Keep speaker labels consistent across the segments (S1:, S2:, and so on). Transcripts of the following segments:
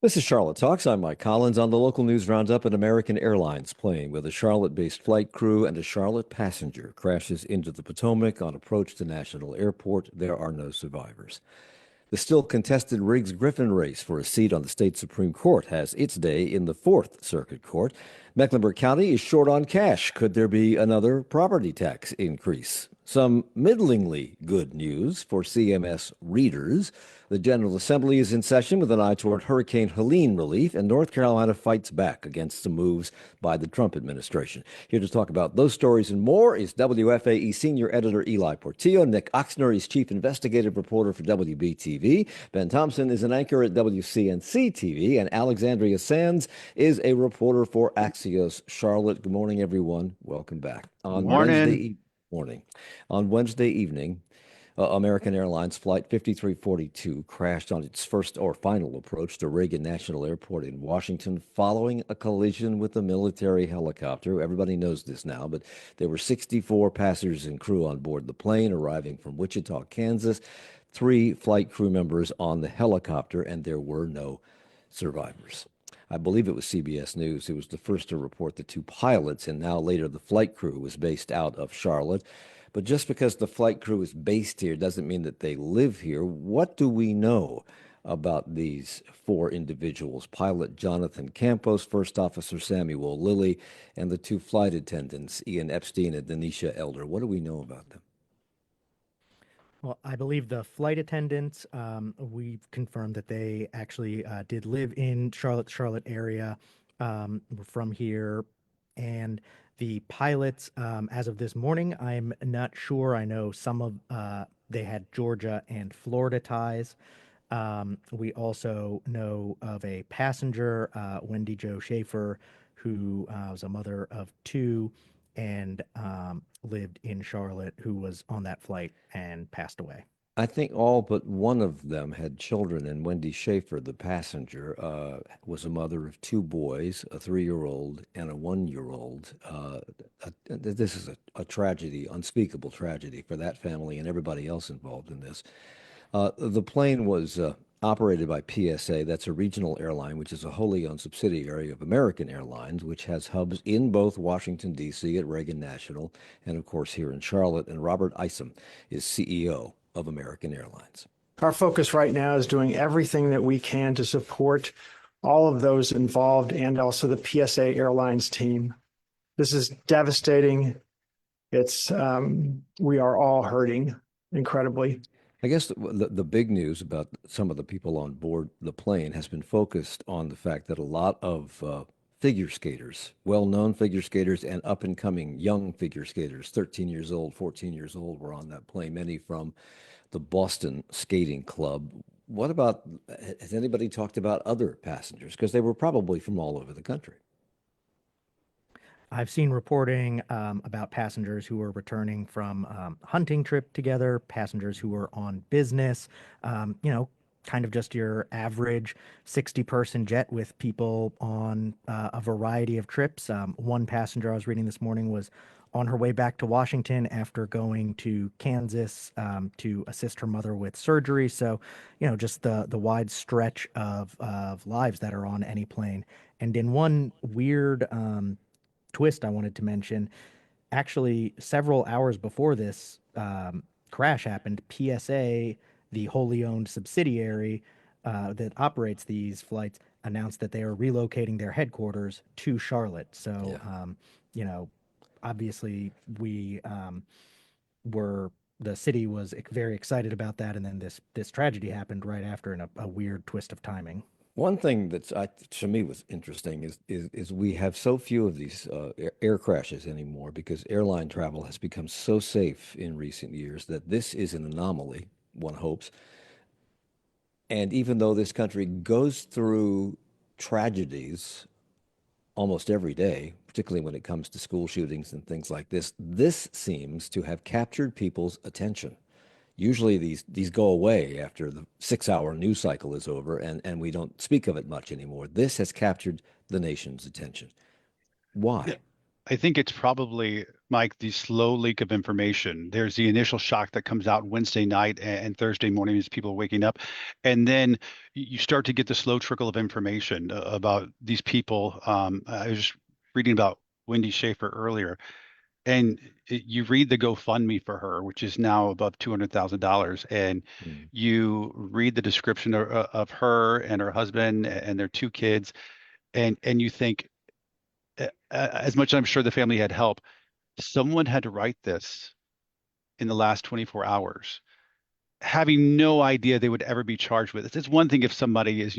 S1: This is Charlotte Talks. I'm Mike Collins on the local news roundup. An American Airlines plane with a Charlotte-based flight crew and a Charlotte passenger crashes into the Potomac on approach to National Airport. There are no survivors. The still contested Riggs-Griffin race for a seat on the state Supreme Court has its day in the Fourth Circuit Court. Mecklenburg County is short on cash. Could there be another property tax increase? Some middlingly good news for CMS readers. The General Assembly is in session with an eye toward Hurricane Helene relief, and North Carolina fights back against some moves by the Trump administration. Here to talk about those stories and more is WFAE senior editor Ely Portillo. Nick Ochsner is chief investigative reporter for WBTV. Ben Thompson is an anchor at WCNC TV, and Alexandria Sands is a reporter for Axios Charlotte. Good morning, everyone. Welcome back. On
S2: Morning.
S1: Morning. On Wednesday evening, American Airlines Flight 5342 crashed on its first or final approach to Reagan National Airport in Washington following a collision with a military helicopter. Everybody knows this now, but there were 64 passengers and crew on board the plane arriving from Wichita, Kansas, 3 flight crew members on the helicopter, and there were no survivors. I believe it was CBS News who was the first to report the 2 pilots, and now later the flight crew was based out of Charlotte. But just because the flight crew is based here doesn't mean that they live here. What do we know about these 4 individuals? Pilot Jonathan Campos, First Officer Samuel Lilly, and the 2 flight attendants, Ian Epstein and Denisha Elder. What do we know about them?
S3: Well, I believe the flight attendants, we've confirmed that they actually did live in Charlotte area, were from here. And the pilots, as of this morning, I'm not sure. I know some of they had Georgia and Florida ties. We also know of a passenger, Wendy Jo Schaefer, who was a mother of 2 and lived in Charlotte, who was on that flight and passed away.
S1: I think all but one of them had children, and Wendy Schaefer, the passenger, was a mother of 2 boys, a 3-year-old and a 1-year-old. This is a tragedy, unspeakable tragedy for that family and everybody else involved in this. The plane was operated by PSA. That's a regional airline, which is a wholly owned subsidiary of American Airlines, which has hubs in both Washington, D.C. at Reagan National and, of course, here in Charlotte. And Robert Isom is CEO of American Airlines.
S2: Our focus right now is doing everything that we can to support all of those involved and also the PSA Airlines team. This is devastating. We are all hurting incredibly.
S1: I guess the big news about some of the people on board the plane has been focused on the fact that a lot of figure skaters, well-known figure skaters and up-and-coming young figure skaters, 13 years old, 14 years old, were on that plane, many from the Boston Skating Club. What about, has anybody talked about other passengers? Because they were probably from all over the country.
S3: I've seen reporting about passengers who were returning from hunting trip together, passengers who were on business, kind of just your average 60-person jet with people on a variety of trips. One passenger I was reading this morning was on her way back to Washington after going to Kansas to assist her mother with surgery. So, just the wide stretch of lives that are on any plane. And in one weird twist I wanted to mention, actually several hours before this crash happened, PSA, the wholly owned subsidiary that operates these flights, announced that they are relocating their headquarters to Charlotte. So, obviously the city was very excited about that, and then this tragedy happened right after in a weird twist of timing.
S1: One thing that's to me was interesting is we have so few of these air crashes anymore because airline travel has become so safe in recent years that this is an anomaly, one hopes. And even though this country goes through tragedies almost every day, particularly when it comes to school shootings and things like this seems to have captured people's attention. Usually these go away after the 6-hour news cycle is over and we don't speak of it much anymore. This has captured the nation's attention. Why?
S4: I think it's probably Mike, the slow leak of information. There's the initial shock that comes out Wednesday night and Thursday morning as people are waking up. And then you start to get the slow trickle of information about these people. I was just reading about Wendy Schaefer earlier, and you read the GoFundMe for her, which is now above $200,000, and
S1: Mm.
S4: you read the description of her and her husband and their two kids, and you think, as much as I'm sure the family had help, someone had to write this in the last 24 hours, having no idea they would ever be charged with it. It's one thing if somebody is,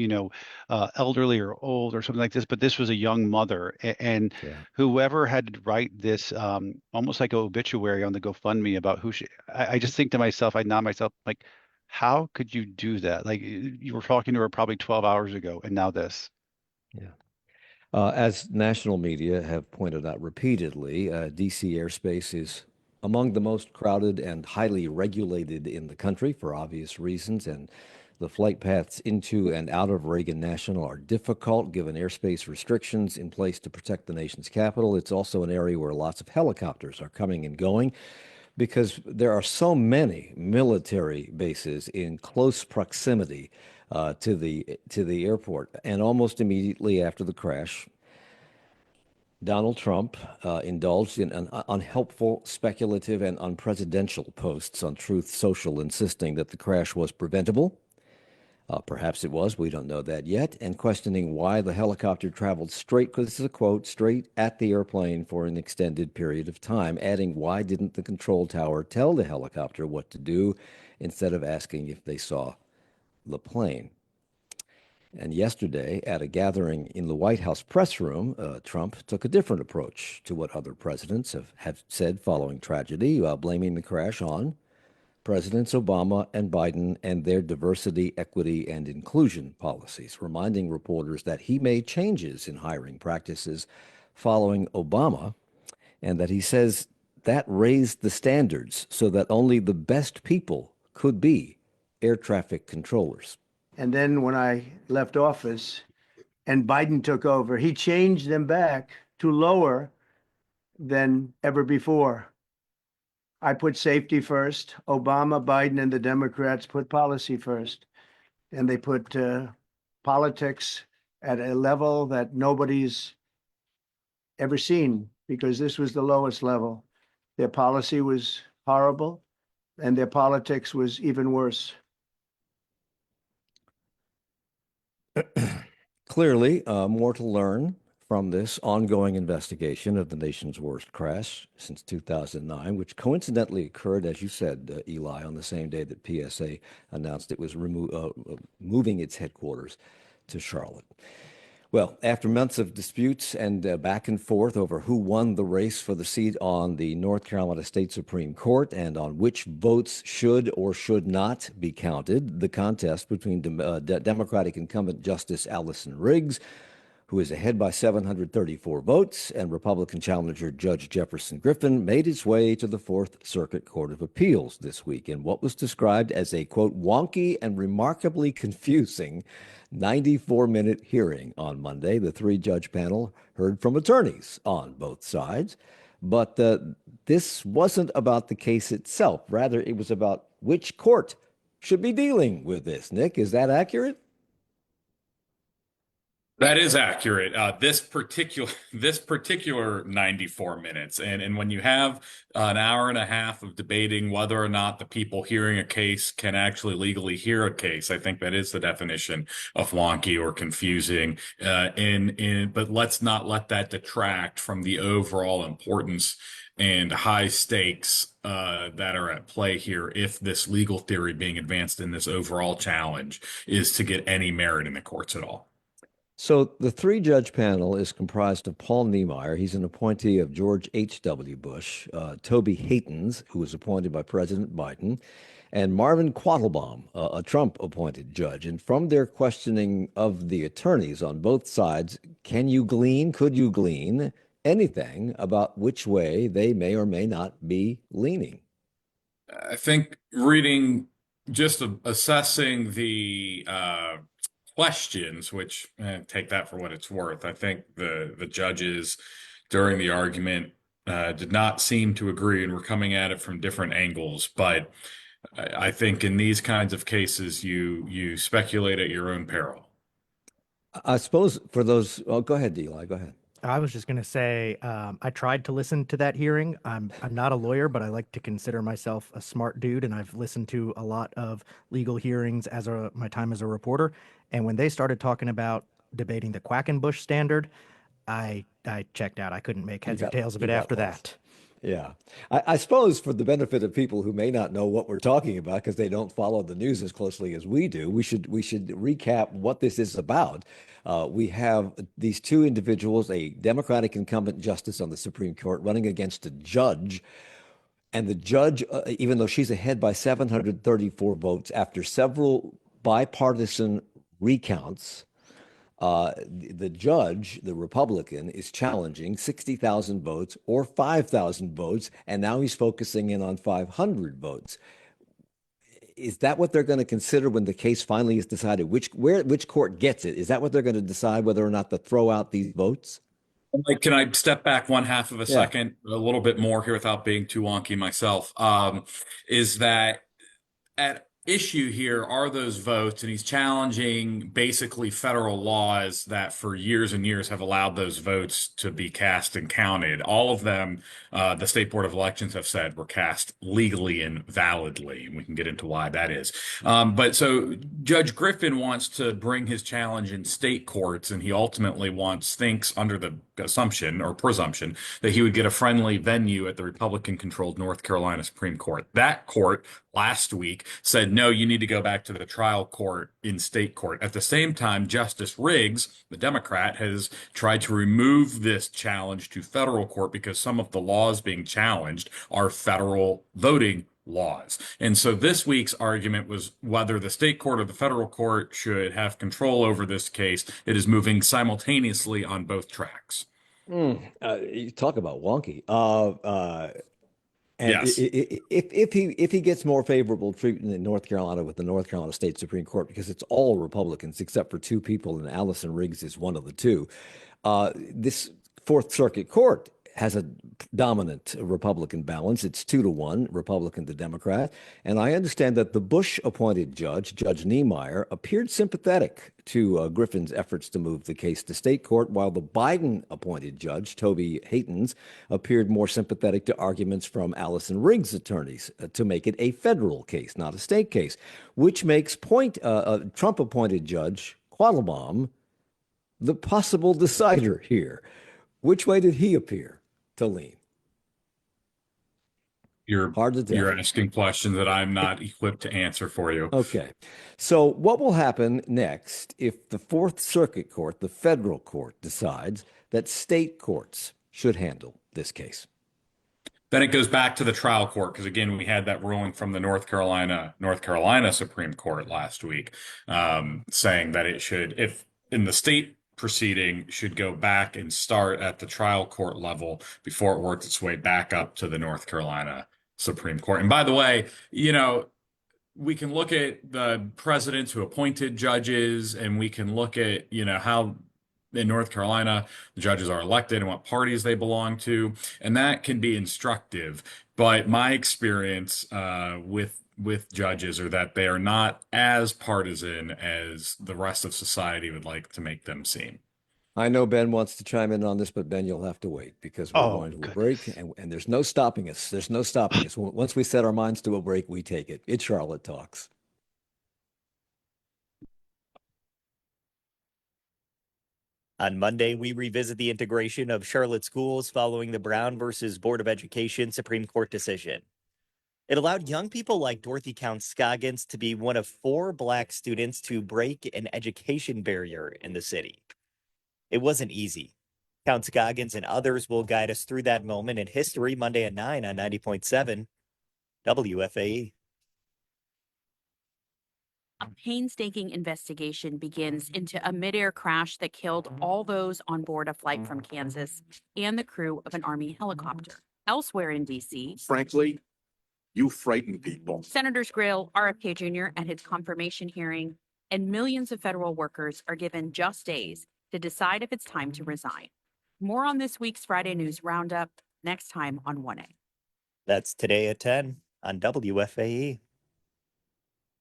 S4: elderly or old or something like this, but this was a young mother, and
S1: Yeah.
S4: whoever had to write this, almost like an obituary on the GoFundMe about who she, I just think to myself, I nod myself, like, how could you do that? Like, you were talking to her probably 12 hours ago, and now this.
S1: Yeah. As national media have pointed out repeatedly, DC airspace is among the most crowded and highly regulated in the country for obvious reasons, and the flight paths into and out of Reagan National are difficult given airspace restrictions in place to protect the nation's capital. It's also an area where lots of helicopters are coming and going because there are so many military bases in close proximity to the airport. And almost immediately after the crash, Donald Trump indulged in unhelpful, speculative, and unpresidential posts on Truth Social, insisting that the crash was preventable. Perhaps it was, we don't know that yet, and questioning why the helicopter traveled straight, because this is a quote, straight at the airplane for an extended period of time, adding, why didn't the control tower tell the helicopter what to do instead of asking if they saw the plane? And yesterday, at a gathering in the White House press room, Trump took a different approach to what other presidents have said following tragedy, blaming the crash on Presidents Obama and Biden and their diversity, equity, and inclusion policies, reminding reporters that he made changes in hiring practices following Obama, and that he says that raised the standards so that only the best people could be air traffic controllers.
S5: And then when I left office and Biden took over, he changed them back to lower than ever before. I put safety first. Obama, Biden, and the Democrats put policy first. And they put politics at a level that nobody's ever seen, because this was the lowest level. Their policy was horrible, and their politics was even worse.
S1: Clearly, more to learn from this ongoing investigation of the nation's worst crash since 2009, which coincidentally occurred, as you said, Eli, on the same day that PSA announced it was moving its headquarters to Charlotte. Well, after months of disputes and back and forth over who won the race for the seat on the North Carolina State Supreme Court and on which votes should or should not be counted, the contest between Democratic incumbent Justice Allison Riggs, who is ahead by 734 votes, and Republican challenger Judge Jefferson Griffin made its way to the Fourth Circuit Court of Appeals this week in what was described as a, quote, wonky and remarkably confusing 94-minute hearing on Monday. The three-judge panel heard from attorneys on both sides, but this wasn't about the case itself. Rather, it was about which court should be dealing with this. Nick, is that accurate?
S6: That is accurate. This particular 94 minutes, and when you have an hour and a half of debating whether or not the people hearing a case can actually legally hear a case, I think that is the definition of wonky or confusing. But let's not let that detract from the overall importance and high stakes that are at play here if this legal theory being advanced in this overall challenge is to get any merit in the courts at all.
S1: So the three-judge panel is comprised of Paul Niemeyer. He's an appointee of George H.W. Bush, Toby Haytens, who was appointed by President Biden, and Marvin Quattlebaum, a Trump-appointed judge. And from their questioning of the attorneys on both sides, could you glean anything about which way they may or may not be leaning?
S6: I think assessing the questions, which take that for what it's worth. I think the judges during the argument did not seem to agree and were coming at it from different angles. But I think in these kinds of cases, you speculate at your own peril.
S1: I suppose for those, oh, go ahead, Eli, go ahead.
S3: I was just going to say, I tried to listen to that hearing. I'm not a lawyer, but I like to consider myself a smart dude, and I've listened to a lot of legal hearings as my time as a reporter. And when they started talking about debating the Quackenbush standard, I checked out. I couldn't make heads or tails of it after that.
S1: Yeah. I suppose for the benefit of people who may not know what we're talking about because they don't follow the news as closely as we do, we should recap what this is about. We have these two individuals, a Democratic incumbent justice on the Supreme Court running against a judge. And the judge, even though she's ahead by 734 votes after several bipartisan recounts, the judge, the Republican, is challenging 60,000 votes or 5,000 votes, and now he's focusing in on 500 votes. Is that what they're going to consider when the case finally is decided? Which court gets it? Is that what they're going to decide whether or not to throw out these votes?
S6: Can I step back one half of a
S1: Yeah.
S6: second, a little bit more here without being too wonky myself? Is that at issue here are those votes, and he's challenging basically federal laws that for years and years have allowed those votes to be cast and counted. All of them, the State Board of Elections have said were cast legally and validly, and we can get into why that is. But so Judge Griffin wants to bring his challenge in state courts, and he ultimately thinks under the assumption or presumption that he would get a friendly venue at the Republican-controlled North Carolina Supreme Court. That court last week said, no, you need to go back to the trial court in state court. At the same time, Justice Riggs, the Democrat, has tried to remove this challenge to federal court because some of the laws being challenged are federal voting laws. And so this week's argument was whether the state court or the federal court should have control over this case. It is moving simultaneously on both tracks.
S1: You talk about wonky. And
S6: Yes.
S1: if he gets more favorable treatment in North Carolina with the North Carolina State Supreme Court, because it's all Republicans except for two people, and Allison Riggs is one of the two, this Fourth Circuit Court has a dominant Republican balance. It's 2-1, Republican to Democrat. And I understand that the Bush-appointed judge, Judge Niemeyer, appeared sympathetic to Griffin's efforts to move the case to state court, while the Biden-appointed judge, Toby Haytens, appeared more sympathetic to arguments from Allison Riggs' attorneys to make it a federal case, not a state case, which makes Trump-appointed judge Quattlebaum the possible decider here. Which way did he appear to lean? Hard to tell.
S6: You're asking questions that I'm not equipped to answer for you.
S1: Okay. So what will happen next if the Fourth Circuit Court, the federal court, decides that state courts should handle this case?
S6: Then it goes back to the trial court, because again, we had that ruling from the North Carolina Supreme Court last week, saying that it should, if in the state proceeding, should go back and start at the trial court level before it works its way back up to the North Carolina Supreme Court. And by the way, we can look at the presidents who appointed judges, and we can look at, how in North Carolina the judges are elected and what parties they belong to, and that can be instructive. But my experience with judges are that they are not as partisan as the rest of society would like to make them seem.
S1: I know Ben wants to chime in on this, but Ben, you'll have to wait because we're going to a break, and there's no stopping us. There's no stopping us. Once we set our minds to a break, we take it. It's Charlotte Talks.
S7: On Monday, we revisit the integration of Charlotte schools following the Brown versus Board of Education Supreme Court decision. It allowed young people like Dorothy Counts-Scoggins to be one of 4 Black students to break an education barrier in the city. It wasn't easy. Counts-Scoggins and others will guide us through that moment in history Monday at 9 on 90.7 WFAE.
S8: A painstaking investigation begins into a midair crash that killed all those on board a flight from Kansas and the crew of an Army helicopter. Elsewhere in D.C.,
S9: frankly, you frighten people.
S8: Senators grill RFK Jr. at his confirmation hearing, and millions of federal workers are given just days to decide if it's time to resign. More on this week's Friday News Roundup next time on 1A.
S7: That's today at 10 on WFAE.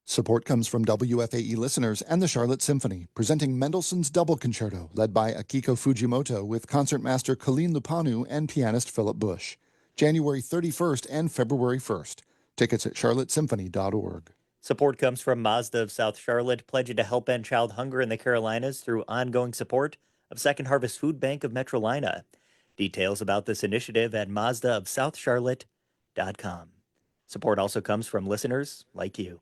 S10: Support comes from WFAE listeners and the Charlotte Symphony, presenting Mendelssohn's Double Concerto, led by Akiko Fujimoto with concertmaster Colleen Lupanu and pianist Philip Bush. January 31st and February 1st. Tickets at charlottesymphony.org.
S7: Support comes from Mazda of South Charlotte, pledging to help end child hunger in the Carolinas through ongoing support of Second Harvest Food Bank of Metrolina. Details about this initiative at mazdaofsouthcharlotte.com. Support also comes from listeners like you.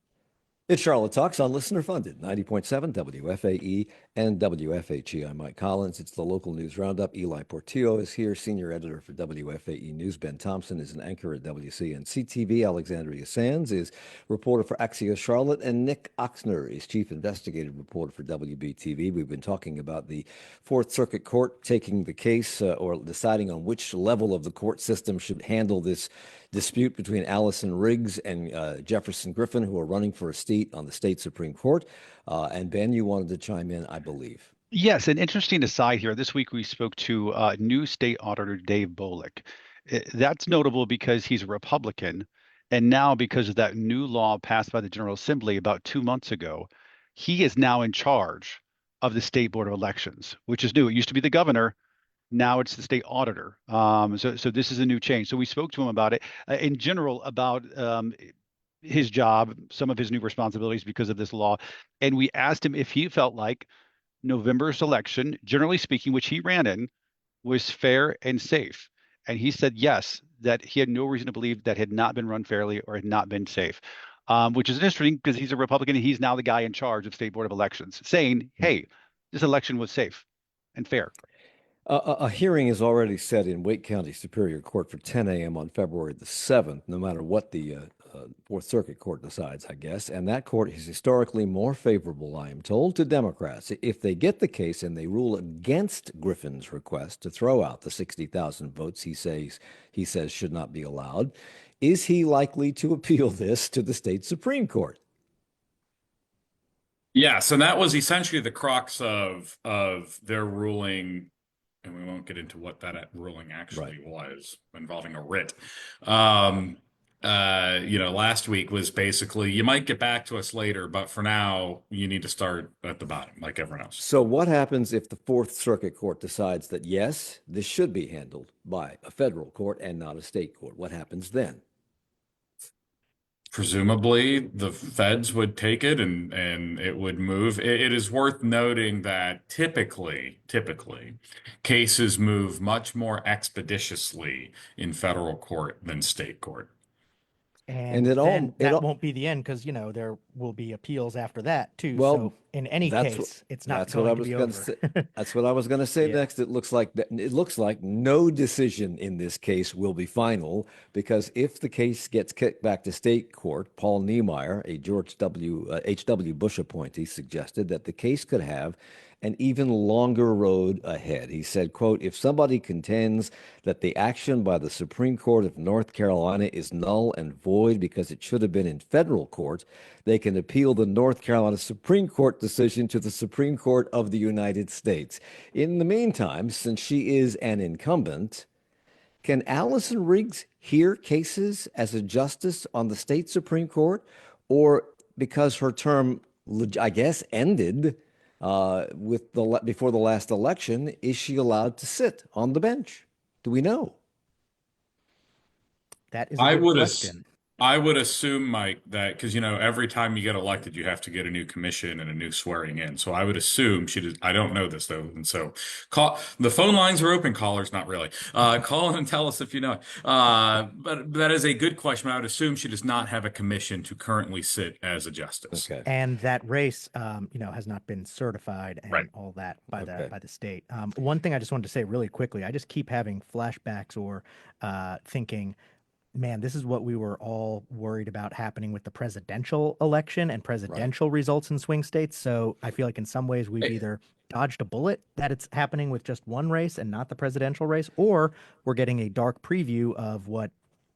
S1: It's Charlotte Talks on Listener Funded, 90.7 WFAE and WFHE. I'm Mike Collins. It's the local news roundup. Ely Portillo is here, senior editor for WFAE News. Ben Thompson is an anchor at WCNC TV. Alexandria Sands is reporter for Axios Charlotte. And Nick Ochsner is chief investigative reporter for WBTV. We've been talking about the Fourth Circuit Court taking the case or deciding on which level of the court system should handle this dispute between Allison Riggs and Jefferson Griffin, who are running for a seat on the state Supreme Court. And Ben, you wanted to chime in, I believe.
S4: Yes, an interesting aside here. This week we spoke to new state auditor Dave Bolick. That's notable because he's a Republican, and now because of that new law passed by the General Assembly about 2 months ago, he is now in charge of the State Board of Elections, which is new. It used to be the governor. Now it's the state auditor. So this is a new change. So we spoke to him about it in general, about his job, some of his new responsibilities because of this law. And we asked him if he felt like November's election, generally speaking, which he ran in, was fair and safe. And he said yes, that he had no reason to believe that had not been run fairly or had not been safe, which is interesting because he's a Republican and he's now the guy in charge of State Board of Elections, saying, hey, this election was safe and fair.
S1: A hearing is already set in Wake County Superior Court for 10 a.m. on February the 7th, no matter what the Fourth Circuit Court decides, I guess. And that court is historically more favorable, I am told, to Democrats. If they get the case and they rule against Griffin's request to throw out the 60,000 votes he says should not be allowed, is he likely to appeal this to the state Supreme Court?
S6: Yes, and that was essentially the crux of their ruling. And we won't get into what that ruling actually was, involving a writ. Last week was basically, you might get back to us later, but for now, you need to start at the bottom, like everyone else.
S1: So what happens if the Fourth Circuit Court decides that, yes, this should be handled by a federal court and not a state court? What happens then?
S6: Presumably, the feds would take it and it would move. It is worth noting that typically, cases move much more expeditiously in federal court than state court.
S3: And that won't be the end because, there will be appeals after that, too.
S1: Well,
S3: so in any case, it's not going to be over.
S1: That's what I was going to say next. It looks like no decision in this case will be final, because if the case gets kicked back to state court, Paul Niemeyer, a George H.W. Bush appointee, suggested that the case could have an even longer road ahead. He said, quote, if somebody contends that the action by the Supreme Court of North Carolina is null and void because it should have been in federal court, they can appeal the North Carolina Supreme Court decision to the Supreme Court of the United States. In the meantime, since she is an incumbent, can Allison Riggs hear cases as a justice on the state Supreme Court? Or because her term, I guess, ended before the last election, is she allowed to sit on the bench? Do we know?
S3: That is a good question.
S6: I would assume, Mike, that because, every time you get elected, you have to get a new commission and a new swearing in. So I would assume she does. I don't know this, though. And so the phone lines are open, callers, not really. Call in and tell us if you know. But that is a good question. I would assume she does not have a commission to currently sit as a justice.
S1: Okay.
S3: And that race, has not been certified and all that by the state. One thing I just wanted to say really quickly, I just keep having flashbacks or thinking, man, this is what we were all worried about happening with the presidential election and presidential results in swing states. So I feel like in some ways we've either dodged a bullet that it's happening with just one race and not the presidential race, or we're getting a dark preview of what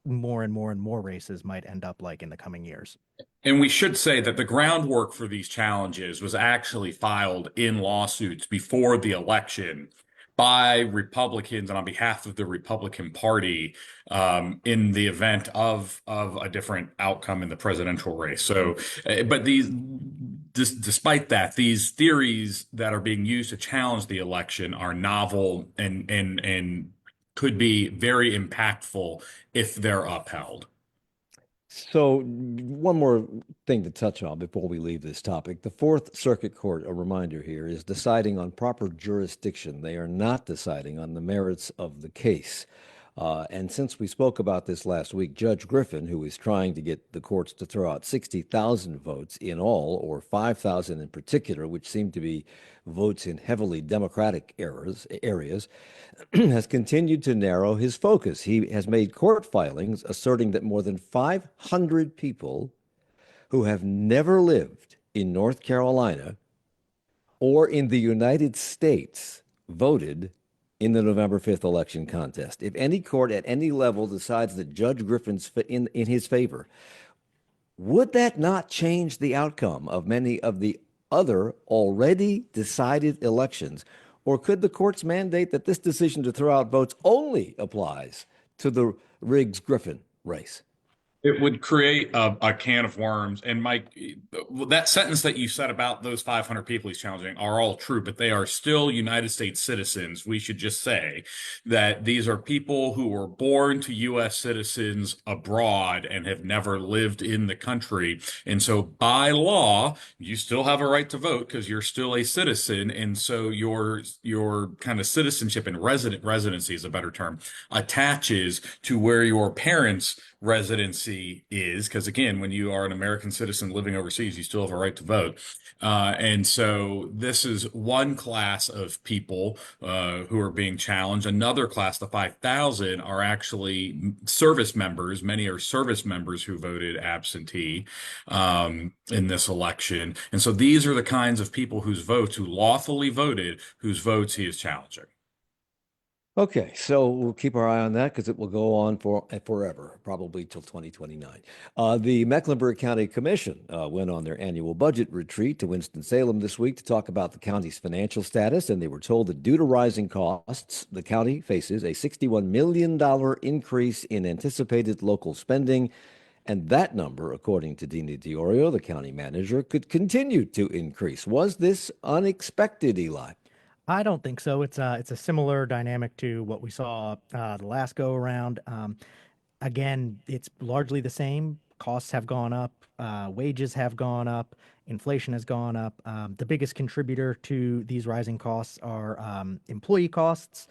S3: more and more and more races might end up like in the coming years.
S6: And we should say that the groundwork for these challenges was actually filed in lawsuits before the election by Republicans and on behalf of the Republican Party in the event of a different outcome in the presidential race. So, but despite that, these theories that are being used to challenge the election are novel and could be very impactful if they're upheld.
S1: So, one more thing to touch on before we leave this topic. The Fourth Circuit Court, a reminder here, is deciding on proper jurisdiction. They are not deciding on the merits of the case. And since we spoke about this last week, Judge Griffin, who is trying to get the courts to throw out 60,000 votes in all, or 5,000 in particular, which seem to be votes in heavily Democratic areas, has continued to narrow his focus. He has made court filings asserting that more than 500 people who have never lived in North Carolina or in the United States voted in the November 5th election contest. If any court at any level decides that Judge Griffin's in his favor, would that not change the outcome of many of the other already decided elections? Or could the courts mandate that this decision to throw out votes only applies to the Riggs-Griffin race?
S6: It would create a can of worms. And Mike, that sentence that you said about those 500 people he's challenging are all true, but they are still United States citizens. We should just say that these are people who were born to U.S. citizens abroad and have never lived in the country. And so by law, you still have a right to vote because you're still a citizen. And so your kind of citizenship and residency is a better term, attaches to where your parents' residency is, because again, when you are an American citizen living overseas, you still have a right to vote. And so this is one class of people who are being challenged. Another class, the 5,000, are actually service members. Many are service members who voted absentee in this election. And so these are the kinds of people who lawfully voted, whose votes he is challenging.
S1: Okay, so we'll keep our eye on that because it will go on forever, probably till 2029. The Mecklenburg County Commission went on their annual budget retreat to Winston-Salem this week to talk about the county's financial status, and they were told that due to rising costs, the county faces a $61 million increase in anticipated local spending, and that number, according to Dina Diorio, the county manager, could continue to increase. Was this unexpected, Eli?
S3: I don't think so. It's a similar dynamic to what we saw the last go around. Again, it's largely the same. Costs have gone up, wages have gone up, inflation has gone up. The biggest contributor to these rising costs are employee costs,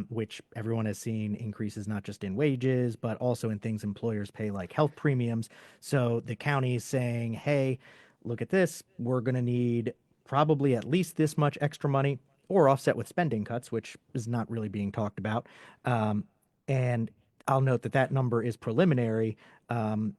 S3: which everyone has seen increases not just in wages, but also in things employers pay like health premiums. So the county is saying, hey, look at this. We're going to need probably at least this much extra money or offset with spending cuts, which is not really being talked about. And I'll note that that number is preliminary.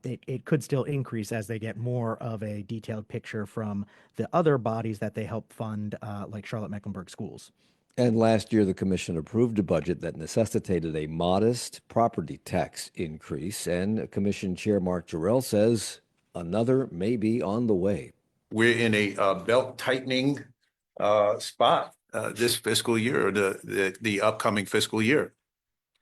S3: It could still increase as they get more of a detailed picture from the other bodies that they help fund, like Charlotte-Mecklenburg Schools.
S1: And last year, the commission approved a budget that necessitated a modest property tax increase. And Commission Chair Mark Jarrell says another may be on the way.
S9: We're in a belt tightening spot this fiscal year, or the upcoming fiscal year.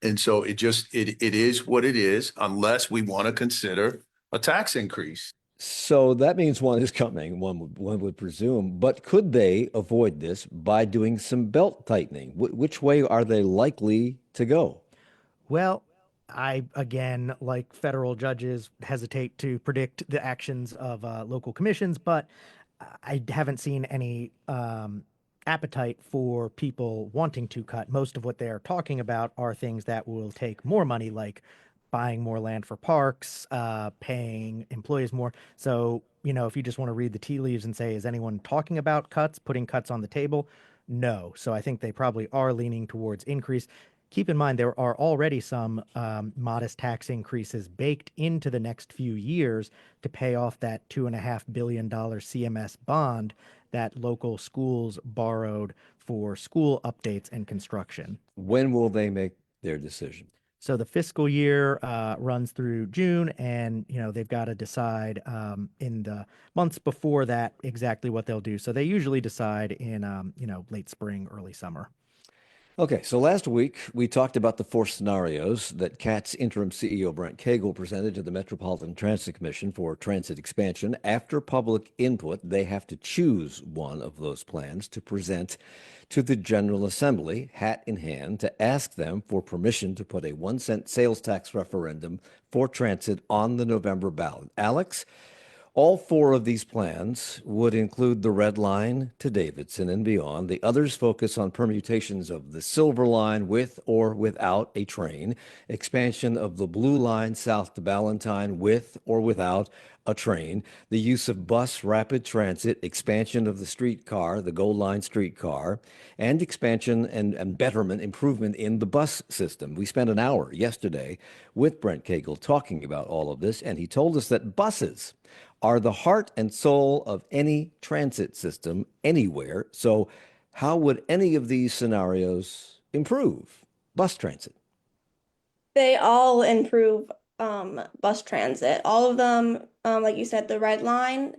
S9: And so it is what it is, unless we want to consider a tax increase.
S1: So that means one is coming, one would presume. But could they avoid this by doing some belt tightening? Which way are they likely to go?
S3: Well, I, again, like federal judges, hesitate to predict the actions of local commissions, but I haven't seen any appetite for people wanting to cut. Most of what they're talking about are things that will take more money, like buying more land for parks, paying employees more. So, if you just want to read the tea leaves and say, is anyone talking about cuts, putting cuts on the table? No. So I think they probably are leaning towards increase. Keep in mind, there are already some modest tax increases baked into the next few years to pay off that $2.5 billion CMS bond that local schools borrowed for school updates and construction.
S1: When will they make their decision?
S3: So the fiscal year runs through June, and they've got to decide in the months before that exactly what they'll do. So they usually decide in late spring, early summer.
S1: Okay, so last week we talked about the four scenarios that CAT's interim CEO Brent Cagle presented to the Metropolitan Transit Commission for transit expansion. After public input, they have to choose one of those plans to present to the General Assembly, hat in hand, to ask them for permission to put a 1 cent sales tax referendum for transit on the November ballot. Alex, all four of these plans would include the Red Line to Davidson and beyond. The others focus on permutations of the Silver Line with or without a train, expansion of the Blue Line south to Ballantyne with or without a train, the use of bus rapid transit, expansion of the streetcar, the Gold Line streetcar, and expansion and betterment, improvement in the bus system. We spent an hour yesterday with Brent Cagle talking about all of this, and he told us that buses are the heart and soul of any transit system anywhere. So, how would any of these scenarios improve bus transit?
S11: They all improve bus transit. All of them, like you said, the Red Line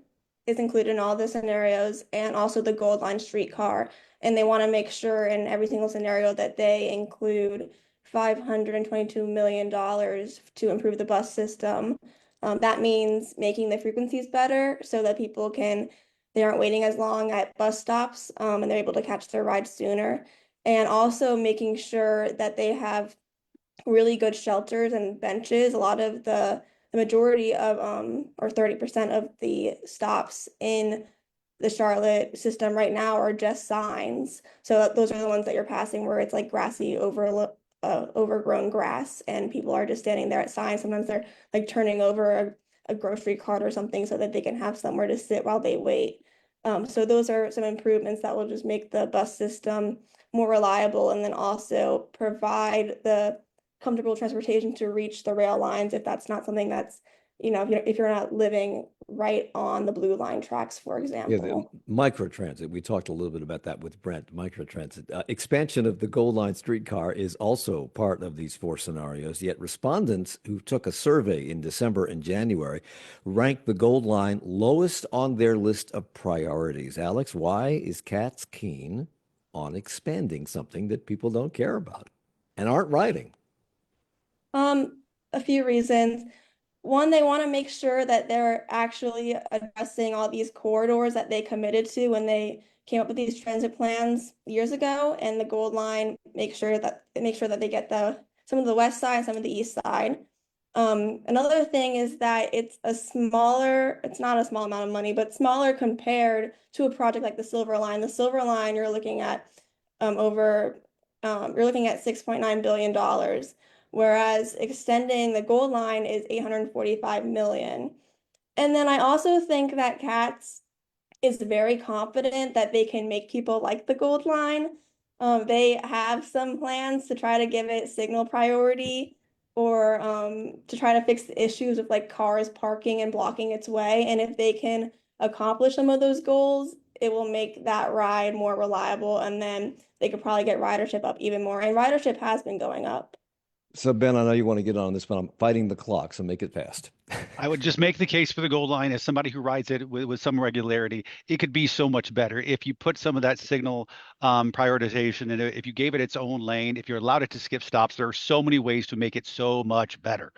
S11: is included in all the scenarios, and also the Gold Line streetcar. And they want to make sure in every single scenario that they include $522 million to improve the bus system. That means making the frequencies better so that they aren't waiting as long at bus stops, and they're able to catch their ride sooner. And also making sure that they have really good shelters and benches. A lot of the majority of or 30% of the stops in the Charlotte system right now are just signs. So those are the ones that you're passing where it's like grassy overgrown grass, and people are just standing there at signs. Sometimes they're like turning over a grocery cart or something so that they can have somewhere to sit while they wait. So those are some improvements that will just make the bus system more reliable, and then also provide the comfortable transportation to reach the rail lines if that's not something that's, if you're not living right on the Blue Line tracks, for example.
S1: Yeah, the microtransit. We talked a little bit about that with Brent. Microtransit. Expansion of the Gold Line streetcar is also part of these four scenarios. Yet respondents who took a survey in December and January ranked the Gold Line lowest on their list of priorities. Alex, why is CATS keen on expanding something that people don't care about and aren't riding?
S11: A few reasons. One, they want to make sure that they're actually addressing all these corridors that they committed to when they came up with these transit plans years ago. And the Gold Line make sure that they get some of the west side, some of the east side. Another thing is that it's not a small amount of money, but smaller compared to a project like the Silver Line. The Silver Line, you're looking at $6.9 billion. Whereas extending the Gold Line is $845 million. And then I also think that CATS is very confident that they can make people like the Gold Line. They have some plans to try to give it signal priority, or to try to fix the issues of like cars parking and blocking its way. And if they can accomplish some of those goals, it will make that ride more reliable, and then they could probably get ridership up even more. And ridership has been going up.
S1: So, Ben, I know you want to get on this, but I'm fighting the clock, so make it fast.
S4: I would just make the case for the Gold Line as somebody who rides it with some regularity. It could be so much better if you put some of that signal prioritization, and if you gave it its own lane, if you allowed it to skip stops. There are so many ways to make it so much better.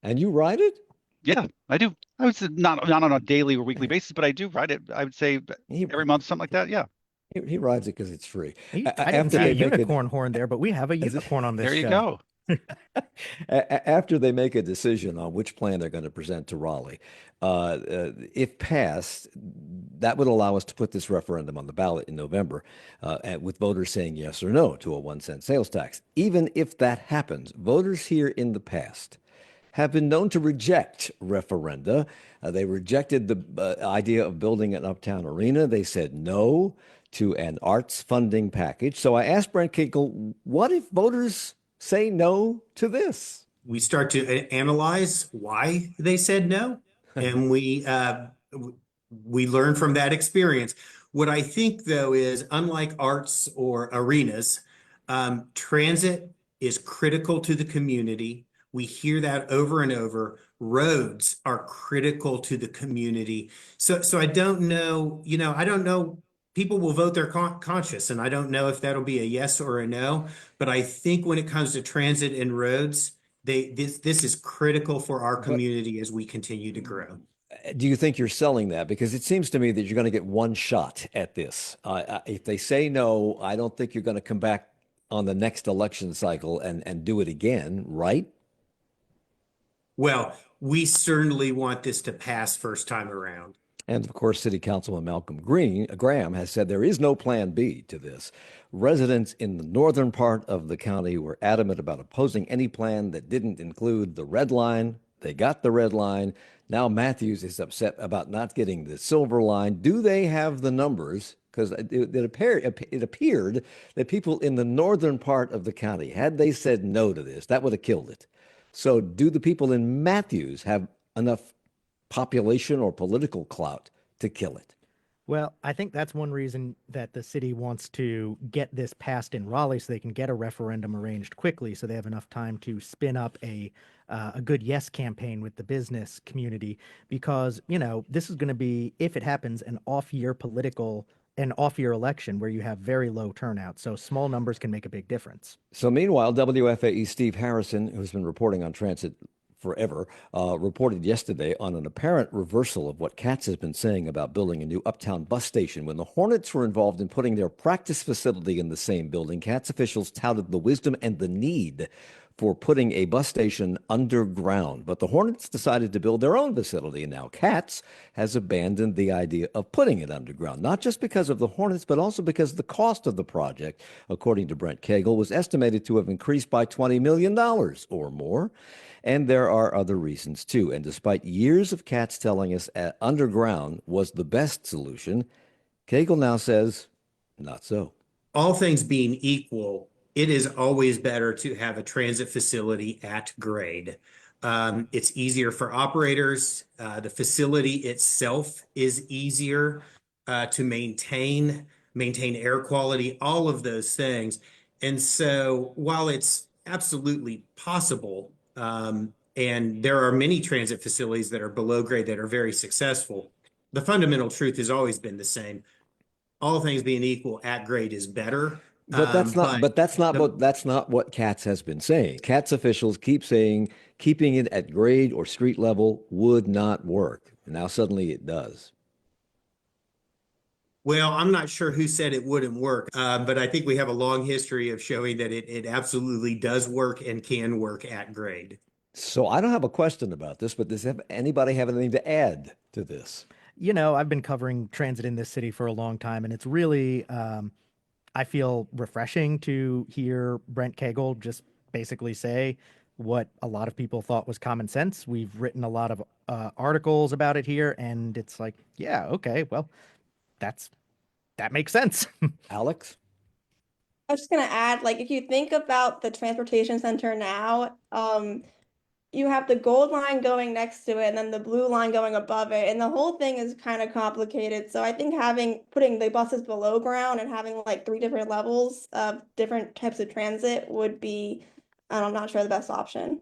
S1: And you ride it?
S4: Yeah, I do. I would say not on a daily or weekly basis, but I do ride it. I would say every month, something like that. Yeah.
S1: He rides it because it's free.
S3: I didn't see a unicorn horn there, but we have a unicorn on this
S4: show. There
S3: you
S4: go.
S1: After they make a decision on which plan they're going to present to Raleigh, if passed, that would allow us to put this referendum on the ballot in November, with voters saying yes or no to a 1 cent sales tax. Even if that happens, voters here in the past have been known to reject referenda. They rejected the idea of building an uptown arena. They said no to an arts funding package. So I asked Brent Cagle, what if voters say no to this?
S12: We start to analyze why they said no, and we learn from that experience. What I think, though, is unlike arts or arenas, transit is critical to the community. We hear that over and over. Roads are critical to the community. So I don't know, I don't know people will vote their conscience, and I don't know if that'll be a yes or a no, but I think when it comes to transit and roads, this is critical for our community as we continue to grow.
S1: Do you think you're selling that? Because it seems to me that you're going to get one shot at this. If they say no, I don't think you're going to come back on the next election cycle and do it again, right?
S12: Well, we certainly want this to pass first time around.
S1: And of course, City Councilman Malcolm Graham has said there is no plan B to this. Residents in the northern part of the county were adamant about opposing any plan that didn't include the red line. They got the red line. Now Matthews is upset about not getting the silver line. Do they have the numbers? Because it appeared that people in the northern part of the county, had they said no to this, that would have killed it. So do the people in Matthews have enough population or political clout to kill it?
S3: Well, I think that's one reason that the city wants to get this passed in Raleigh so they can get a referendum arranged quickly, so they have enough time to spin up a good yes campaign with the business community, because, you know, this is going to be, if it happens, an off-year election where you have very low turnout. So small numbers can make a big difference.
S1: So meanwhile, WFAE Steve Harrison, who's been reporting on transit forever, reported yesterday on an apparent reversal of what Katz has been saying about building a new uptown bus station. When the Hornets were involved in putting their practice facility in the same building, Katz officials touted the wisdom and the need for putting a bus station underground. But the Hornets decided to build their own facility, and now Katz has abandoned the idea of putting it underground, not just because of the Hornets, but also because the cost of the project, according to Brent Cagle, was estimated to have increased by $20 million or more. And there are other reasons too. And despite years of Katz telling us underground was the best solution, Cagle now says not so.
S12: All things being equal, it is always better to have a transit facility at grade. It's easier for operators. The facility itself is easier to maintain air quality, all of those things. And so while it's absolutely possible, and there are many transit facilities that are below grade that are very successful, the fundamental truth has always been the same. All things being equal, at grade is better.
S1: But that's not what Katz has been saying. Katz officials keep saying keeping it at grade or street level would not work. Now suddenly it does.
S12: Well, I'm not sure who said it wouldn't work, but I think we have a long history of showing that it absolutely does work and can work at grade.
S1: So I don't have a question about this, but does anybody have anything to add to this?
S3: You know, I've been covering transit in this city for a long time, and it's really, I feel refreshing to hear Brent Cagle just basically say what a lot of people thought was common sense. We've written a lot of articles about it here, and it's like, yeah, okay, well, that makes sense.
S1: Alex?
S11: I was just gonna add, like, if you think about the transportation center now, you have the gold line going next to it and then the blue line going above it, and the whole thing is kind of complicated. So I think putting the buses below ground and having like 3 different levels of different types of transit would be, I'm not sure, the best option.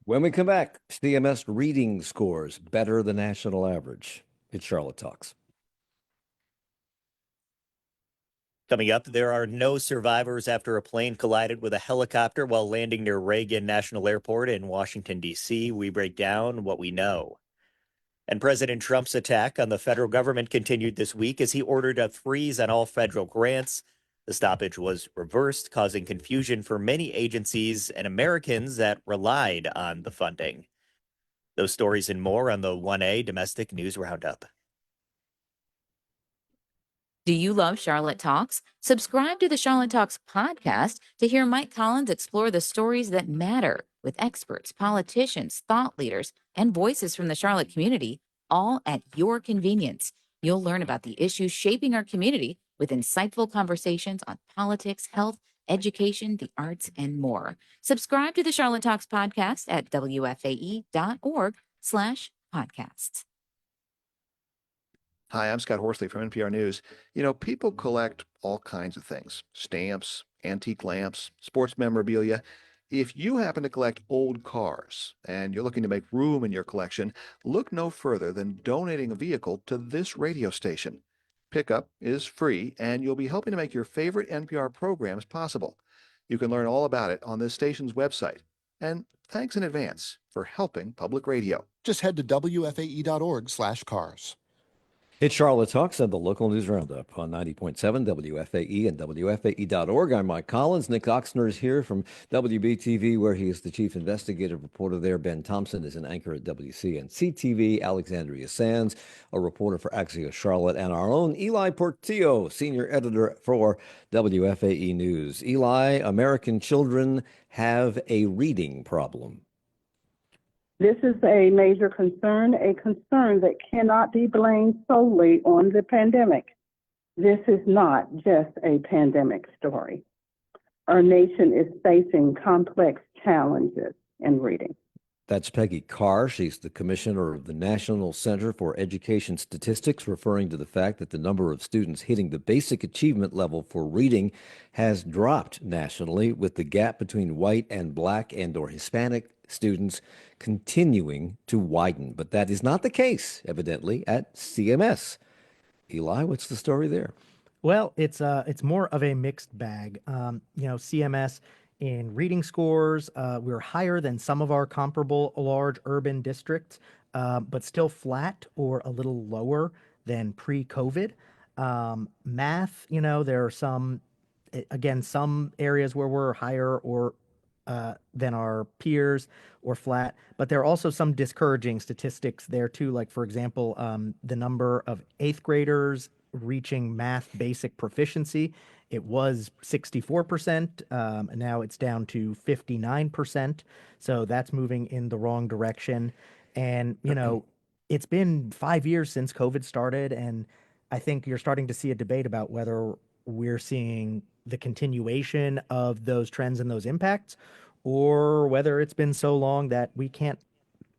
S1: When we come back, CMS reading scores better than national average. It's Charlotte Talks.
S7: Coming up, there are no survivors after a plane collided with a helicopter while landing near Reagan National Airport in Washington, D.C. We break down what we know. And President Trump's attack on the federal government continued this week as he ordered a freeze on all federal grants. The stoppage was reversed, causing confusion for many agencies and Americans that relied on the funding. Those stories and more on the 1A Domestic News Roundup.
S13: Do you love Charlotte Talks? Subscribe to the Charlotte Talks podcast to hear Mike Collins explore the stories that matter with experts, politicians, thought leaders, and voices from the Charlotte community, all at your convenience. You'll learn about the issues shaping our community with insightful conversations on politics, health, education, the arts, and more. Subscribe to the Charlotte Talks podcast at WFAE.org/podcasts.
S14: Hi, I'm Scott Horsley from NPR News. You know, people collect all kinds of things: stamps, antique lamps, sports memorabilia. If you happen to collect old cars and you're looking to make room in your collection, look no further than donating a vehicle to this radio station. Pickup is free, and you'll be helping to make your favorite NPR programs possible. You can learn all about it on this station's website. And thanks in advance for helping public radio.
S10: Just head to WFAE.org/cars.
S1: It's Charlotte Talks and the local news roundup on 90.7 WFAE and WFAE.org. I'm Mike Collins. Nick Ochsner is here from WBTV, where he is the chief investigative reporter there. Ben Thompson is an anchor at WCNC-TV. Alexandria Sands, a reporter for Axios Charlotte, and our own Ely Portillo, senior editor for WFAE News. Eli, American children have a reading problem.
S15: This is a major concern, a concern that cannot be blamed solely on the pandemic. This is not just a pandemic story. Our nation is facing complex challenges in reading.
S1: That's Peggy Carr. She's the commissioner of the National Center for Education Statistics, referring to the fact that the number of students hitting the basic achievement level for reading has dropped nationally, with the gap between white and black and or Hispanic students continuing to widen. But that is not the case, evidently, at CMS. Eli, what's the story there?
S3: Well, it's more of a mixed bag. CMS in reading scores, we're higher than some of our comparable large urban districts, but still flat or a little lower than pre-COVID. Math, there are some areas where we're higher or than our peers or flat, but there are also some discouraging statistics there too. Like, for example, the number of 8th graders reaching math basic proficiency. It was 64%, and now it's down to 59%. So that's moving in the wrong direction. And, it's been 5 years since COVID started, and I think you're starting to see a debate about whether we're seeing the continuation of those trends and those impacts, or whether it's been so long that we can't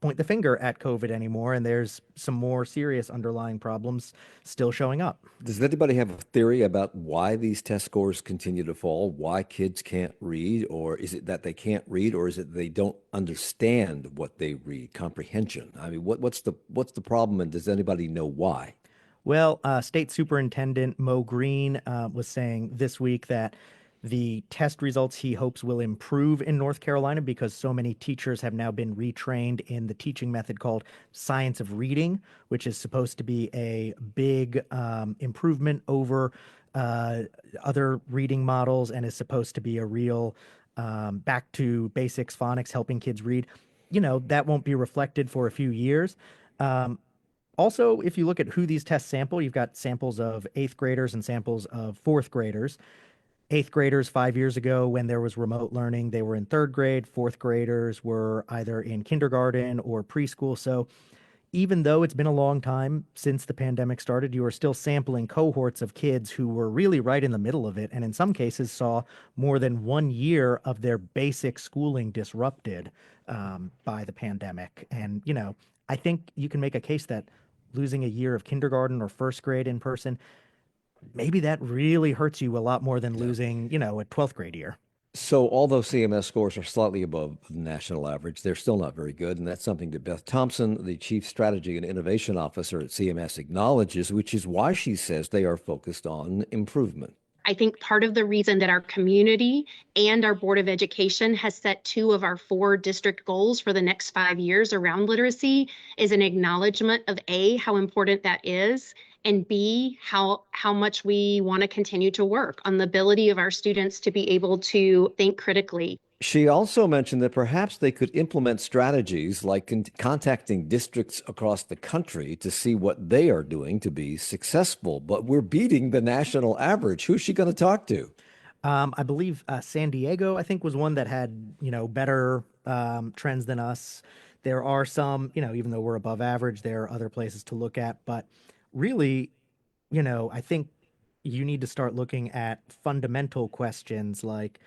S3: point the finger at COVID anymore, and there's some more serious underlying problems still showing up.
S1: Does anybody have a theory about why these test scores continue to fall? Why kids can't read? Or is it that they can't read, or is it they don't understand what they read? Comprehension. I mean, what's the problem, and does anybody know why?
S3: Well, State Superintendent Mo Green was saying this week that the test results he hopes will improve in North Carolina because so many teachers have now been retrained in the teaching method called science of reading, which is supposed to be a big improvement over other reading models and is supposed to be a real back to basics phonics, helping kids read. That won't be reflected for a few years. Also, if you look at who these tests sample, you've got samples of 8th graders and samples of 4th graders. 8th graders 5 years ago, when there was remote learning, they were in 3rd grade. 4th graders were either in kindergarten or preschool. So even though it's been a long time since the pandemic started, you are still sampling cohorts of kids who were really right in the middle of it, and in some cases saw more than 1 year of their basic schooling disrupted by the pandemic. And, I think you can make a case that losing a year of kindergarten or 1st grade in person, maybe that really hurts you a lot more than losing, a 12th grade year.
S1: So although CMS scores are slightly above the national average, they're still not very good. And that's something that Beth Thompson, the Chief Strategy and Innovation Officer at CMS, acknowledges, which is why she says they are focused on improvement.
S16: I think part of the reason that our community and our Board of Education has set 2 of our 4 district goals for the next 5 years around literacy is an acknowledgement of A, how important that is, and B, how much we want to continue to work on the ability of our students to be able to think critically.
S1: She also mentioned that perhaps they could implement strategies like contacting districts across the country to see what they are doing to be successful. But we're beating the national average. Who's she going to talk to?
S3: I believe San Diego, I think, was one that had, better trends than us. There are some, even though we're above average, there are other places to look at. But really, I think you need to start looking at fundamental questions like,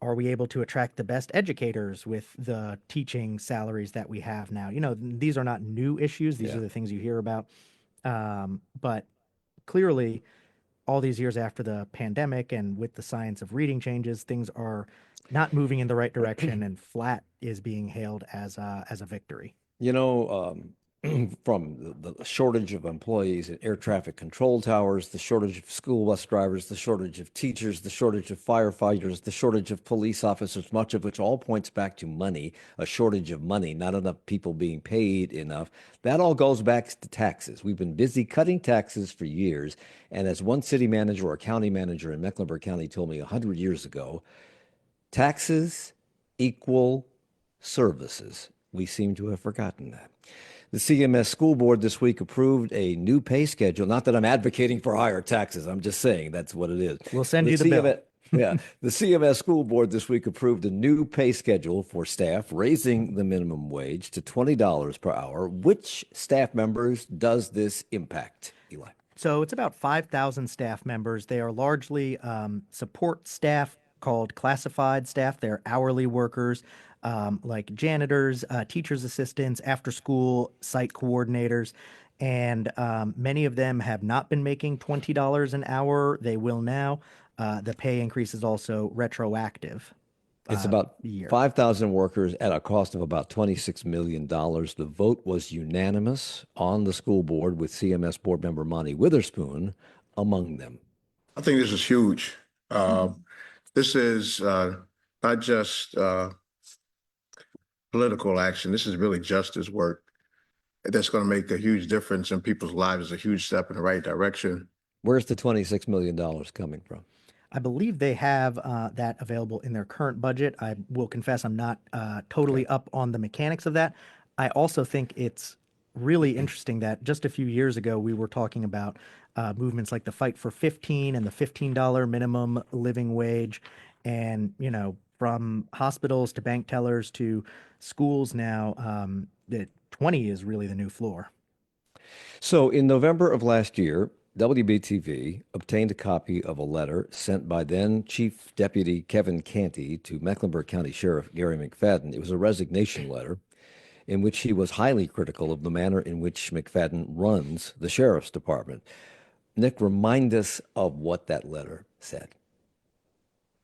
S3: are we able to attract the best educators with the teaching salaries that we have now? These are not new issues. These are the things you hear about. But clearly, all these years after the pandemic and with the science of reading changes, things are not moving in the right direction, and flat is being hailed as a victory.
S1: from the shortage of employees at air traffic control towers, the shortage of school bus drivers, the shortage of teachers, the shortage of firefighters, the shortage of police officers, much of which all points back to money, a shortage of money, not enough people being paid enough. That all goes back to taxes. We've been busy cutting taxes for years. And as one city manager or county manager in Mecklenburg County told me 100 years ago, taxes equal services. We seem to have forgotten that. The CMS school board this week approved a new pay schedule. Not that I'm advocating for higher taxes. I'm just saying that's what it is.
S3: We'll send you the bill.
S1: Yeah, the CMS school board this week approved a new pay schedule for staff, raising the minimum wage to $20 per hour. Which staff members does this impact, Eli?
S3: So it's about 5,000 staff members. They are largely support staff called classified staff. They're hourly workers like janitors, teachers' assistants, after school site coordinators. And many of them have not been making $20 an hour. They will now. The pay increase is also retroactive.
S1: It's about
S3: year.
S1: 5,000 workers at a cost of about $26 million. The vote was unanimous on the school board, with CMS board member Monty Witherspoon among them.
S17: I think this is huge. This is not just political action. This is really justice work that's going to make a huge difference in people's lives. It's a huge step in the right direction.
S1: Where's the $26 million coming from?
S3: I believe they have that available in their current budget. I will confess I'm not totally up on the mechanics of that. I also think it's really interesting that just a few years ago we were talking about movements like the Fight for 15 and the $15 minimum living wage. And, you know, from hospitals to bank tellers to schools now, that 20 is really the new floor.
S1: So in November of last year, WBTV obtained a copy of a letter sent by then Chief Deputy Kevin Canty to Mecklenburg County Sheriff Gary McFadden. It was a resignation letter in which he was highly critical of the manner in which McFadden runs the sheriff's department. Nick, remind us of what that letter said.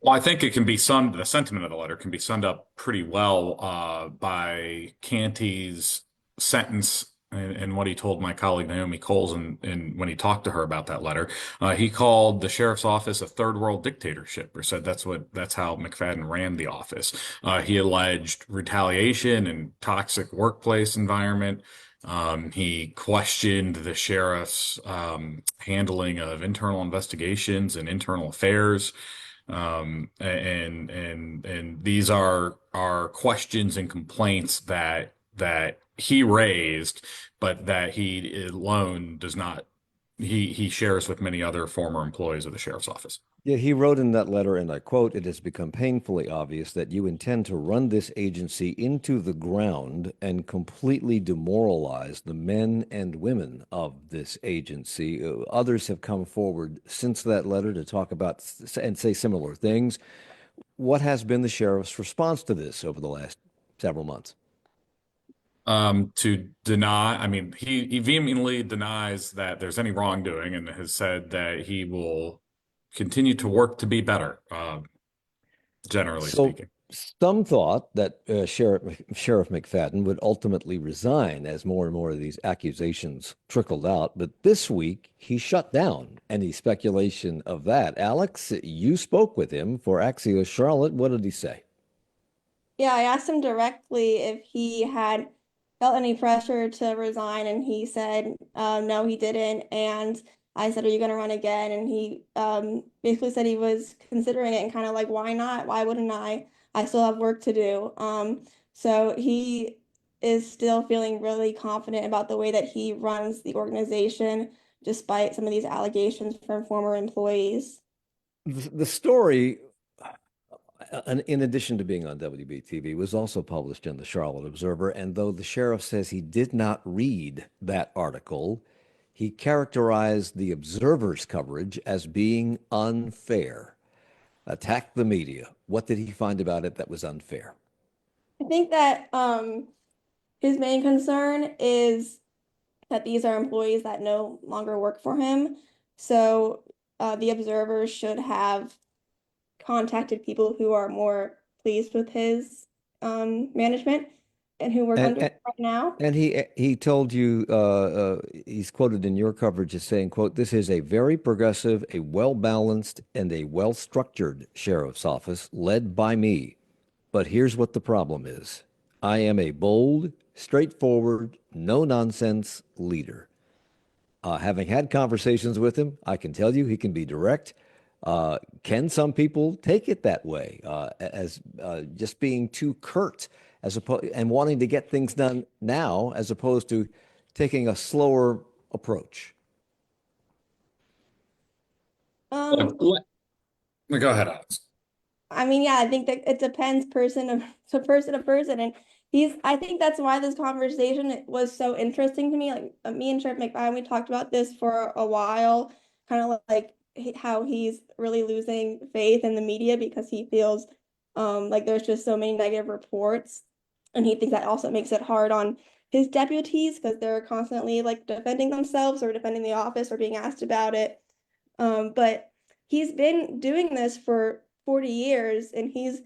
S6: Well, I think it can be the sentiment of the letter can be summed up pretty well by Canty's sentence and what he told my colleague Naomi Coles and when he talked to her about that letter. He called the sheriff's office a third world dictatorship, or said that's how McFadden ran the office. He alleged retaliation and toxic workplace environment. He questioned the sheriff's handling of internal investigations and internal affairs. And these are questions and complaints that he raised, but that he alone does not. He shares with many other former employees of the sheriff's office.
S1: Yeah, he wrote in that letter, and I quote, "It has become painfully obvious that you intend to run this agency into the ground and completely demoralize the men and women of this agency." Others have come forward since that letter to talk about and say similar things. What has been the sheriff's response to this over the last several months?
S6: To deny, I mean, he vehemently denies that there's any wrongdoing and has said that he will continue to work to be better, generally speaking.
S1: Some thought that Sheriff McFadden would ultimately resign as more and more of these accusations trickled out. But this week, he shut down any speculation of that. Alex, you spoke with him for Axios Charlotte. What did he say?
S11: Yeah, I asked him directly if he had felt any pressure to resign, and he said no, he didn't. And I said, "Are you going to run again?" And he basically said he was considering it and kind of like, why not? Why wouldn't I? I still have work to do. So he is still feeling really confident about the way that he runs the organization, despite some of these allegations from former employees.
S1: The story, in addition to being on WBTV, was also published in the Charlotte Observer. And though the sheriff says he did not read that article, he characterized the Observer's coverage as being unfair. Attacked the media. What did he find about it that was unfair?
S11: I think that his main concern is that these are employees that no longer work for him. So the Observer should have contacted people who are more pleased with his management. and who we're
S1: And,
S11: under
S1: and,
S11: right now.
S1: and he told you, he's quoted in your coverage as saying, quote, "This is a very progressive, a well-balanced, and a well-structured sheriff's office led by me. But here's what the problem is. I am a bold, straightforward, no-nonsense leader. Having had conversations with him, I can tell you he can be direct. Can some people take it that way, as just being too curt, as opposed and wanting to get things done now, as opposed to taking a slower approach?"
S6: Go ahead, Alex.
S11: I mean, yeah, I think that it depends to person. And I think that's why this conversation was so interesting to me. Like me and Sheriff McFadden, we talked about this for a while, kind of like how he's really losing faith in the media because he feels like there's just so many negative reports. And he thinks that also makes it hard on his deputies because they're constantly like defending themselves or defending the office or being asked about it. But he's been doing this for 40 years and he's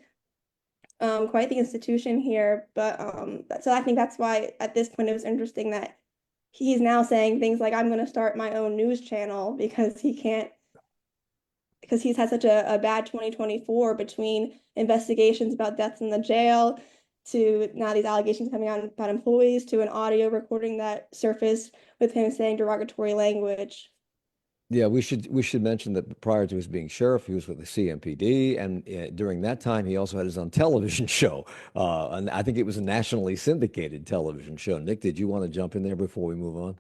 S11: quite the institution here. But so I think that's why at this point it was interesting that he's now saying things like, I'm going to start my own news channel because he's had such a bad 2024 between investigations about deaths in the jail to now these allegations coming out about employees to an audio recording that surfaced with him saying derogatory language.
S1: Yeah, we should mention that prior to his being sheriff, he was with the CMPD, and during that time, he also had his own television show, and I think it was a nationally syndicated television show. Nick, did you want to jump in there before we move on?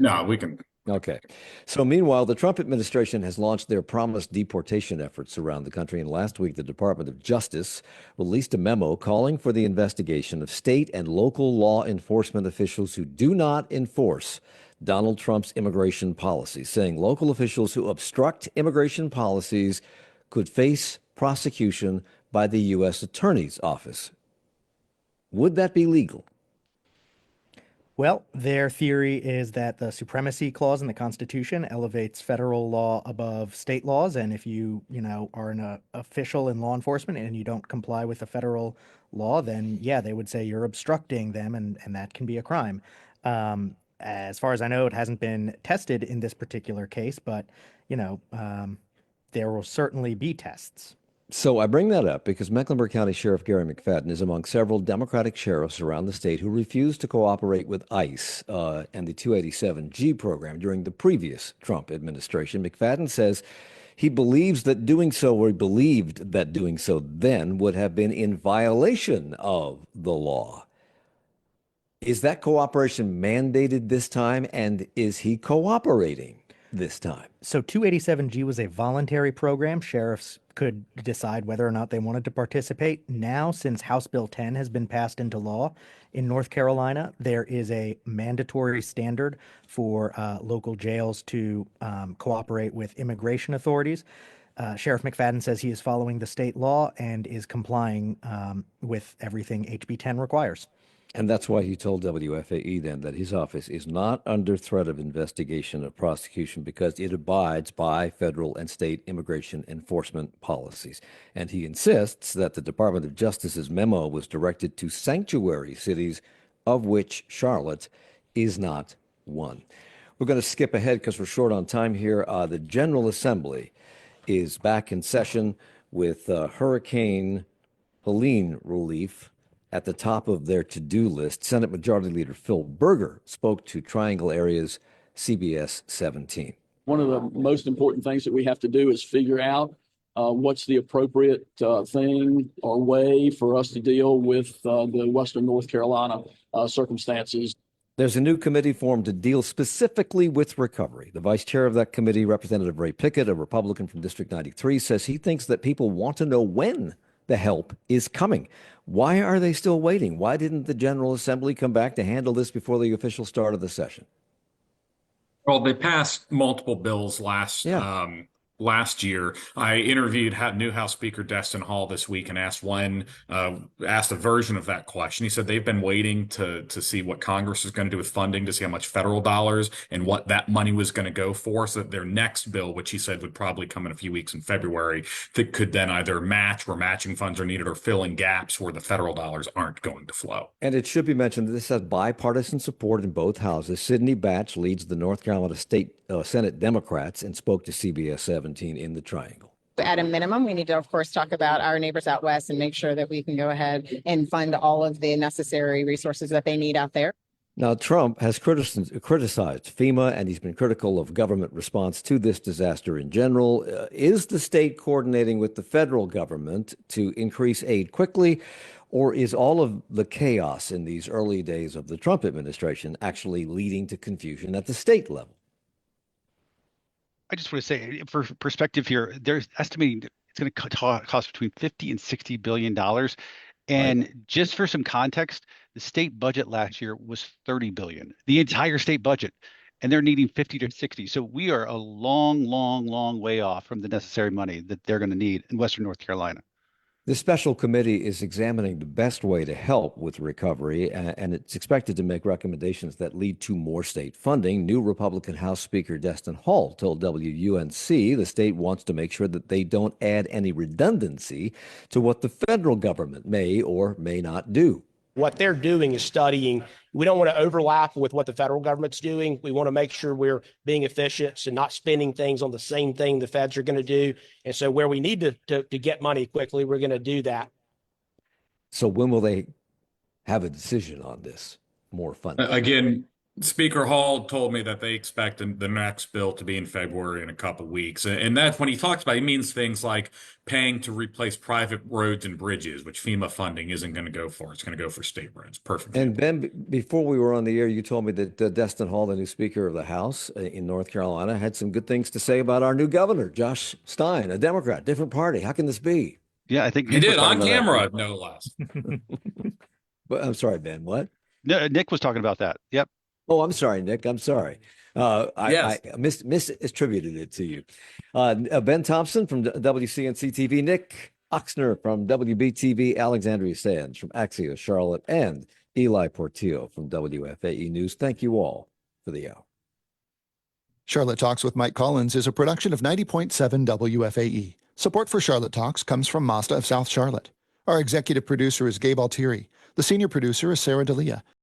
S6: No, we can.
S1: Okay. So meanwhile, the Trump administration has launched their promised deportation efforts around the country, and last week, the Department of Justice released a memo calling for the investigation of state and local law enforcement officials who do not enforce Donald Trump's immigration policies, saying local officials who obstruct immigration policies could face prosecution by the U.S. Attorney's Office. Would that be legal?
S3: Well, their theory is that the supremacy clause in the Constitution elevates federal law above state laws, and if you are an official in law enforcement and you don't comply with the federal law, then yeah, they would say you're obstructing them, and that can be a crime. As far as I know, it hasn't been tested in this particular case, but there will certainly be tests.
S1: So I bring that up because Mecklenburg County Sheriff Gary McFadden is among several Democratic sheriffs around the state who refused to cooperate with ICE and the 287G program during the previous Trump administration. McFadden says he believes that doing so, or he believed that doing so then, would have been in violation of the law. Is that cooperation mandated this time, and is he cooperating this time?
S3: So 287G was a voluntary program. Sheriffs could decide whether or not they wanted to participate. Now, since House Bill 10 has been passed into law in North Carolina, there is a mandatory standard for local jails to cooperate with immigration authorities. Sheriff McFadden says he is following the state law and is complying with everything HB 10 requires.
S1: And that's why he told WFAE then that his office is not under threat of investigation or prosecution because it abides by federal and state immigration enforcement policies. And he insists that the Department of Justice's memo was directed to sanctuary cities, of which Charlotte is not one. We're going to skip ahead because we're short on time here. The General Assembly is back in session with Hurricane Helene relief at the top of their to-do list. Senate Majority Leader Phil Berger spoke to Triangle Area's CBS 17.
S18: One of the most important things that we have to do is figure out what's the appropriate thing or way for us to deal with the Western North Carolina circumstances.
S1: There's a new committee formed to deal specifically with recovery. The vice chair of that committee, Representative Ray Pickett, a Republican from District 93, says he thinks that people want to know when the help is coming. Why are they still waiting? Why didn't the General Assembly come back to handle this before the official start of the session?
S6: Well, they passed multiple bills last last year. I interviewed new House Speaker Destin Hall this week and asked asked a version of that question. He said they've been waiting to see what Congress is going to do with funding, to see how much federal dollars and what that money was going to go for, so that their next bill, which he said would probably come in a few weeks in February, that could then either match where matching funds are needed or fill in gaps where the federal dollars aren't going to flow.
S1: And it should be mentioned that this has bipartisan support in both houses. Sidney Batch leads the North Carolina State Senate Democrats and spoke to CBS 17 in the Triangle.
S19: At a minimum, we need to, of course, talk about our neighbors out west and make sure that we can go ahead and fund all of the necessary resources that they need out there.
S1: Now, Trump has criticized FEMA, and he's been critical of government response to this disaster in general. Is the state coordinating with the federal government to increase aid quickly, or is all of the chaos in these early days of the Trump administration actually leading to confusion at the state level?
S4: I just want to say, for perspective here, there's estimating it's going to cost between 50 and 60 billion dollars. And just for some context, the state budget last year was 30 billion, the entire state budget, and they're needing 50 to 60. So we are a long way off from the necessary money that they're going to need in Western North Carolina.
S1: This special committee is examining the best way to help with recovery, and it's expected to make recommendations that lead to more state funding. New Republican House Speaker Destin Hall told WUNC the state wants to make sure that they don't add any redundancy to what the federal government may or may not do.
S20: What they're doing is studying. We don't want to overlap with what the federal government's doing. We want to make sure we're being efficient and not spending things on the same thing the feds are going to do. And so where we need to get money quickly, we're going to do that.
S1: So when will they have a decision on this? More funding?
S6: Again, Speaker Hall told me that they expect the next bill to be in February in a couple of weeks. And that's when he talks about, he means things like paying to replace private roads and bridges, which FEMA funding isn't going to go for. It's going to go for state roads. Perfect.
S1: And Ben, before we were on the air, you told me that Destin Hall, the new Speaker of the House in North Carolina, had some good things to say about our new governor, Josh Stein, a Democrat, different party. How can this be?
S4: Yeah, I think
S6: he did on camera, no less.
S1: But I'm sorry, Ben, what?
S4: No, Nick was talking about that. Yep.
S1: Oh, I'm sorry, Nick. I'm sorry.
S6: Yes.
S1: I misattributed it to you. Ben Thompson from WCNC TV, Nick Ochsner from WBTV, Alexandria Sands from Axios Charlotte, and Ely Portillo from WFAE News. Thank you all for the hour.
S10: Charlotte Talks with Mike Collins is a production of 90.7 WFAE. Support for Charlotte Talks comes from Mazda of South Charlotte. Our executive producer is Gabe Altieri. The senior producer is Sarah D'Elia.